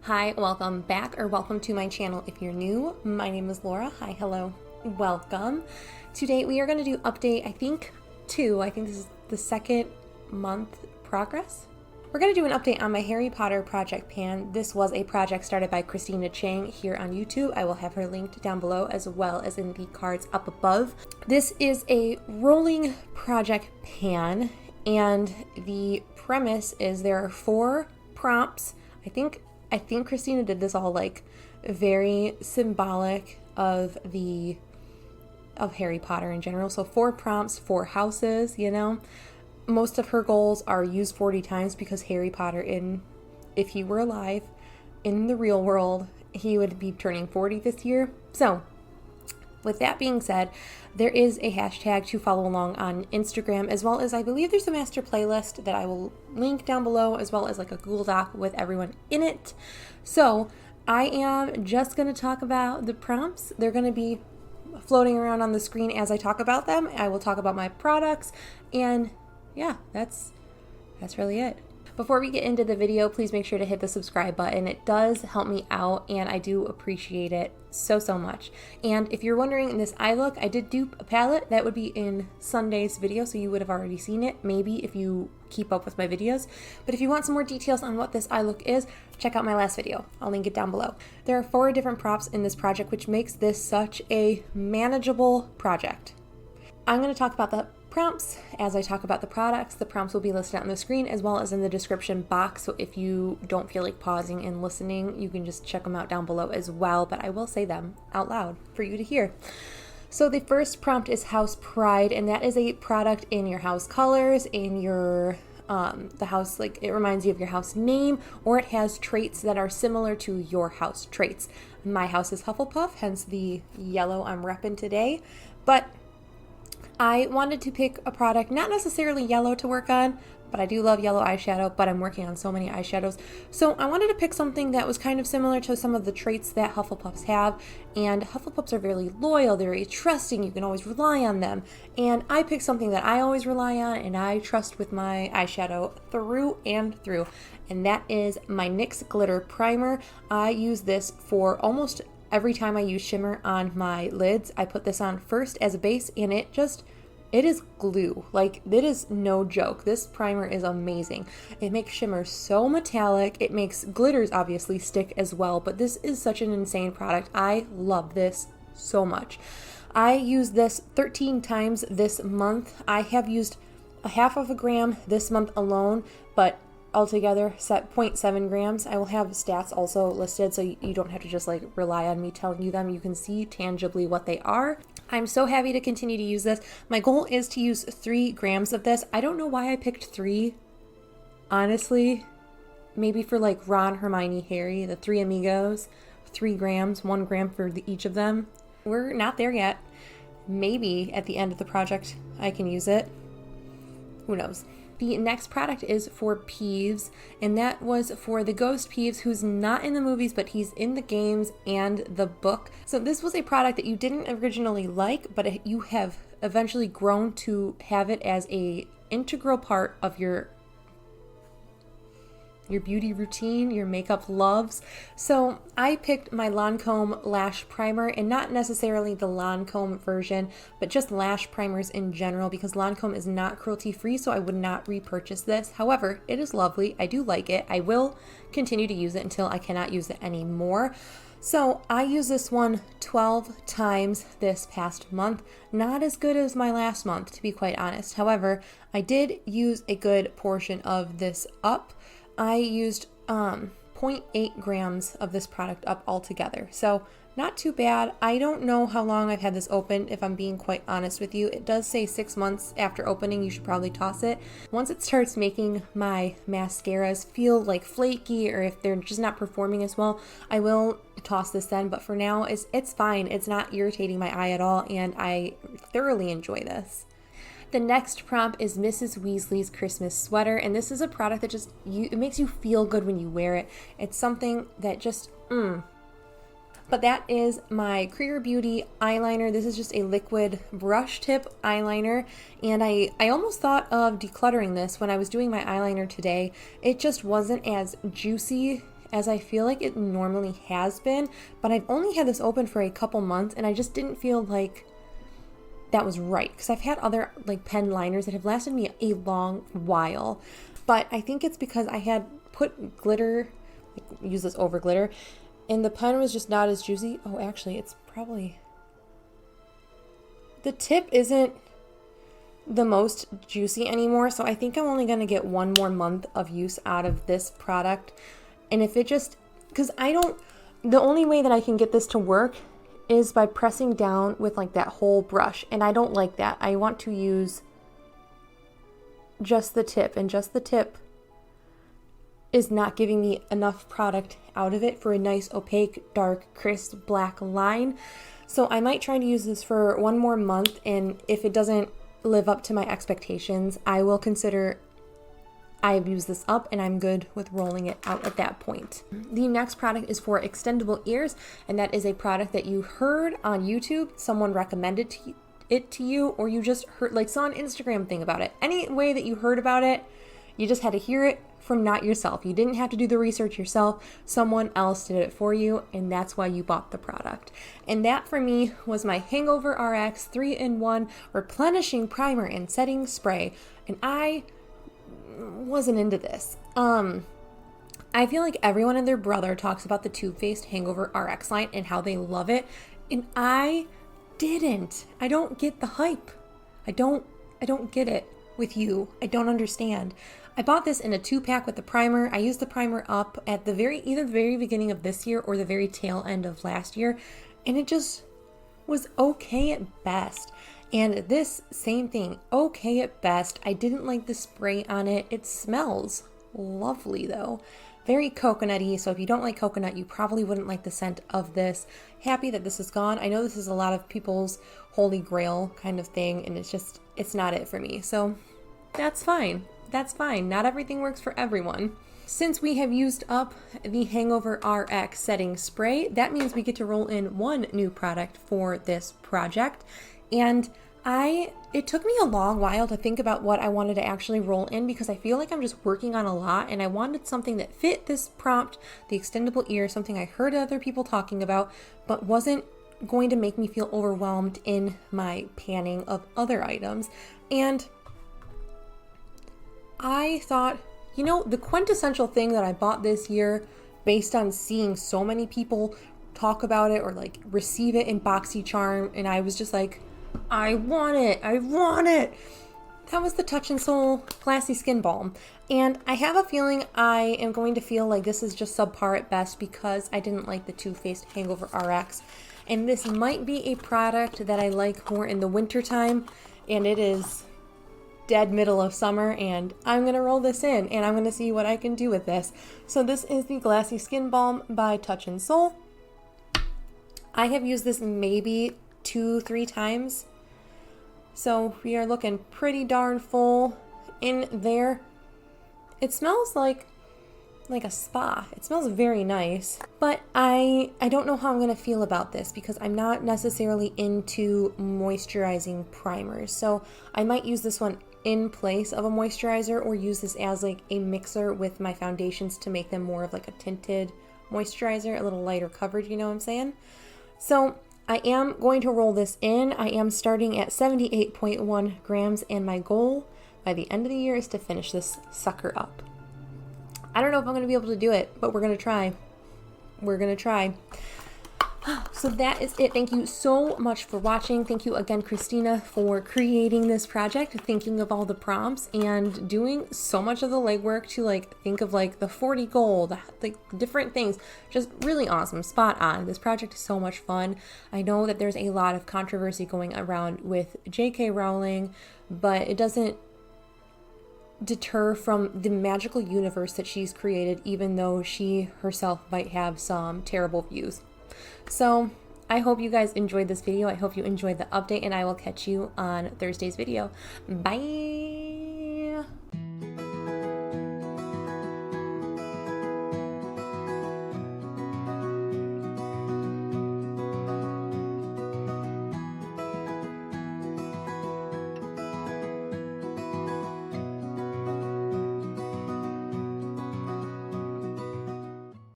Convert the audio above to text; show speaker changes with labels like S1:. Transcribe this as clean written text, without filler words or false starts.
S1: Hi, welcome back or welcome to my channel. If you're new, my name is Laura. Hi, hello, welcome. Today we are going to do update, I think this is the second month progress. We're going to do an update on my Harry Potter project pan. This was a project started by Christina Chang here on YouTube. I will have her linked down below as well as in the cards up above. This is a rolling project pan and the premise is there are 4 prompts. I think Christina did this all like very symbolic of Harry Potter in general. So 4 prompts, 4 houses, you know. Most of her goals are used 40 times because Harry Potter, if he were alive in the real world, he would be turning 40 this year. So with that being said, there is a hashtag to follow along on Instagram, as well as I believe there's a master playlist that I will link down below, as well as like a Google Doc with everyone in it. So I am just going to talk about the prompts. They're going to be floating around on the screen as I talk about them. I will talk about my products, and yeah, that's really it. Before we get into the video, please make sure to hit the subscribe button. It does help me out and I do appreciate it so much. And if you're wondering, in this eye look, I did dupe a palette. That would be in Sunday's video, so you would have already seen it, maybe if you keep up with my videos. But if you want some more details on what this eye look is, check out my last video. I'll link it down below. There are 4 different props in this project, which makes this such a manageable project. I'm going to talk about the prompts as I talk about the products. The prompts will be listed on the screen as well as in the description box, so if you don't feel like pausing and listening, you can just check them out down below as well, but I will say them out loud for you to hear. So the first prompt is House Pride, and that is a product in your house colors, in your the house, like it reminds you of your house name, or it has traits that are similar to your house traits. My house is Hufflepuff, hence the yellow I'm repping today, but I wanted to pick a product, not necessarily yellow to work on, but I do love yellow eyeshadow, but I'm working on so many eyeshadows. So I wanted to pick something that was kind of similar to some of the traits that Hufflepuffs have, and Hufflepuffs are very loyal, they're very trusting, you can always rely on them. And I picked something that I always rely on and I trust with my eyeshadow through and through, and that is my NYX Glitter Primer. I use this for almost every time I use shimmer on my lids. I put this on first as a base and it is glue. Like, it is no joke. This primer is amazing. It makes shimmer so metallic. It makes glitters obviously stick as well, but this is such an insane product. I love this so much. I used this 13 times this month. I have used a half of a gram this month alone, but altogether set 0.7 grams. I will have stats also listed so you don't have to just like rely on me telling you them. You can see tangibly what they are. I'm so happy to continue to use this. My goal is to use 3 grams of this. I don't know why I picked 3. Honestly, maybe for like Ron, Hermione, Harry, the 3 amigos, 3 grams, 1 gram for each of them. We're not there yet. Maybe at the end of the project I can use it. Who knows? The next product is for Peeves, and that was for the ghost Peeves, who's not in the movies, but he's in the games and the book. So this was a product that you didn't originally like, but you have eventually grown to have it as a integral part of your beauty routine, your makeup loves. So I picked my Lancome Lash Primer, and not necessarily the Lancome version, but just lash primers in general, because Lancome is not cruelty free, so I would not repurchase this. However, it is lovely. I do like it. I will continue to use it until I cannot use it anymore. So I used this one 12 times this past month. Not as good as my last month, to be quite honest. However, I did use a good portion of this up. I used 0.8 grams of this product up altogether, so not too bad. I don't know how long I've had this open, if I'm being quite honest with you. It does say 6 months after opening you should probably toss it. Once it starts making my mascaras feel like flaky, or if they're just not performing as well, I will toss this then, but for now it's fine. It's not irritating my eye at all, and I thoroughly enjoy this. The next prompt is Mrs. Weasley's Christmas Sweater, and this is a product that just, it makes you feel good when you wear it. It's something that just, But that is my Krier Beauty eyeliner. This is just a liquid brush tip eyeliner, and I almost thought of decluttering this when I was doing my eyeliner today. It just wasn't as juicy as I feel like it normally has been, but I've only had this open for a couple months and I just didn't feel like that was right, because I've had other like pen liners that have lasted me a long while, but I think it's because I had put glitter, like, use this over glitter, and the pen was just not as juicy. Oh, actually, it's probably, the tip isn't the most juicy anymore, so I think I'm only going to get one more month of use out of this product. And if it just, because the only way that I can get this to work is by pressing down with like that whole brush, and I don't like that. I want to use just the tip, and just the tip is not giving me enough product out of it for a nice opaque, dark, crisp black line. So I might try to use this for one more month, and if it doesn't live up to my expectations, I will consider I've used this up and I'm good with rolling it out at that point. The next product is for Extendable Ears, and that is a product that you heard on YouTube, someone recommended it to you, or you just heard, like, saw an Instagram thing about it. Any way that you heard about it, you just had to hear it from not yourself. You didn't have to do the research yourself. Someone else did it for you, and that's why you bought the product. And that for me was my Hangover RX 3-in-1 Replenishing Primer and Setting Spray. And I wasn't into this. I feel like everyone and their brother talks about the Too Faced Hangover RX line and how they love it, and I didn't. I don't get the hype. I don't get it with you. I don't understand. I bought this in a 2-pack with the primer. I used the primer up at either the very beginning of this year or the very tail end of last year, and it just was okay at best. And this, same thing, okay at best. I didn't like the spray on it. It smells lovely though. Very coconutty, so if you don't like coconut, you probably wouldn't like the scent of this. Happy that this is gone. I know this is a lot of people's holy grail kind of thing, and it's not it for me. So that's fine. That's fine. Not everything works for everyone. Since we have used up the Hangover RX setting spray, that means we get to roll in one new product for this project. And it took me a long while to think about what I wanted to actually roll in, because I feel like I'm just working on a lot, and I wanted something that fit this prompt, the Extendable Ear, something I heard other people talking about, but wasn't going to make me feel overwhelmed in my panning of other items. And I thought, you know, the quintessential thing that I bought this year based on seeing so many people talk about it or like receive it in BoxyCharm, and I was just like, I want it. That was the Touch in Sol Glassy Skin Balm. And I have a feeling I am going to feel like this is just subpar at best because I didn't like the Too Faced Hangover RX. And this might be a product that I like more in the winter time, and it is dead middle of summer, and I'm going to roll this in and I'm going to see what I can do with this. So this is the Glassy Skin Balm by Touch in Sol. I have used this maybe 2-3 times. So we are looking pretty darn full in there. It smells like a spa. It smells very nice, but I don't know how I'm going to feel about this because I'm not necessarily into moisturizing primers. So I might use this one in place of a moisturizer or use this as like a mixer with my foundations to make them more of like a tinted moisturizer, a little lighter coverage, you know what I'm saying? So I am going to roll this in. I am starting at 78.1 grams, and my goal by the end of the year is to finish this sucker up. I don't know if I'm going to be able to do it, but we're going to try. We're going to try. So that is it. Thank you so much for watching. Thank you again, Christina, for creating this project, thinking of all the prompts and doing so much of the legwork to like think of like the 40 goal, like different things. Just really awesome. Spot on. This project is so much fun. I know that there's a lot of controversy going around with J.K. Rowling, but it doesn't deter from the magical universe that she's created, even though she herself might have some terrible views. So I hope you guys enjoyed this video. I hope you enjoyed the update, and I will catch you on Thursday's video. Bye!